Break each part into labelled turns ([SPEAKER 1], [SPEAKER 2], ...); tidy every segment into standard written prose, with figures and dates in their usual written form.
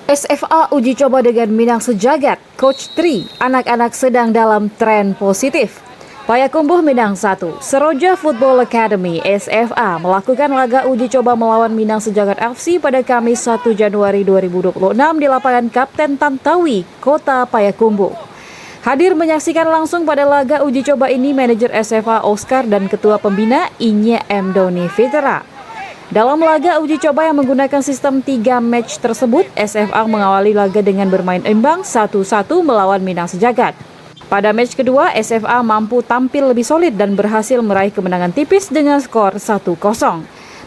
[SPEAKER 1] SFA uji coba dengan Minang Sejagat, Coach Tri, anak-anak sedang dalam tren positif. Payakumbuh Minang 1, Seroja Football Academy SFA melakukan laga uji coba melawan Minang Sejagat FC pada Kamis 1 Januari 2026 di lapangan Kapten Tantawi, Kota Payakumbuh. Hadir menyaksikan langsung pada laga uji coba ini manajer SFA Oscar dan ketua pembina Inye M. Doni Fitera. Dalam laga uji coba yang menggunakan sistem 3 match tersebut, SFA mengawali laga dengan bermain imbang 1-1 melawan Minang Sejagat. Pada match kedua, SFA mampu tampil lebih solid dan berhasil meraih kemenangan tipis dengan skor 1-0.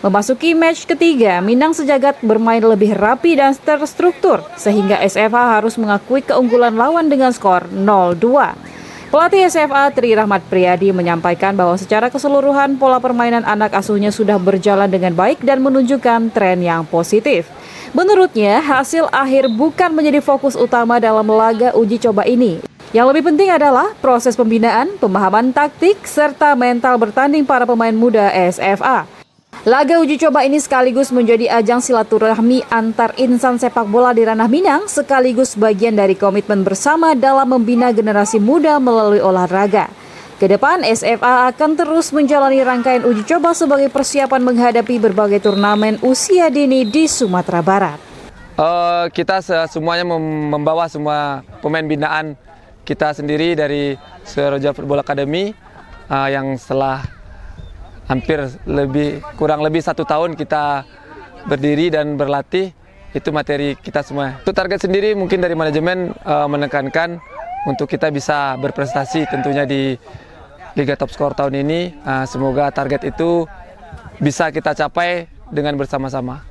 [SPEAKER 1] Memasuki match ketiga, Minang Sejagat bermain lebih rapi dan terstruktur, sehingga SFA harus mengakui keunggulan lawan dengan skor 0-2. Pelatih SFA Tri Rahmat Priyadi menyampaikan bahwa secara keseluruhan pola permainan anak asuhnya sudah berjalan dengan baik dan menunjukkan tren yang positif. Menurutnya, hasil akhir bukan menjadi fokus utama dalam laga uji coba ini. Yang lebih penting adalah proses pembinaan, pemahaman taktik, serta mental bertanding para pemain muda SFA. Laga uji coba ini sekaligus menjadi ajang silaturahmi antar insan sepak bola di ranah Minang, sekaligus bagian dari komitmen bersama dalam membina generasi muda melalui olahraga. Kedepan, SFA akan terus menjalani rangkaian uji coba sebagai persiapan menghadapi berbagai turnamen usia dini di Sumatera Barat.
[SPEAKER 2] Kita semuanya membawa semua pemain binaan kita sendiri dari Seroja Football Academy yang setelah kurang lebih 1 tahun kita berdiri dan berlatih, itu materi kita semua. Itu target sendiri mungkin dari manajemen menekankan untuk kita bisa berprestasi tentunya di Liga Top Skor tahun ini. Semoga target itu bisa kita capai dengan bersama-sama.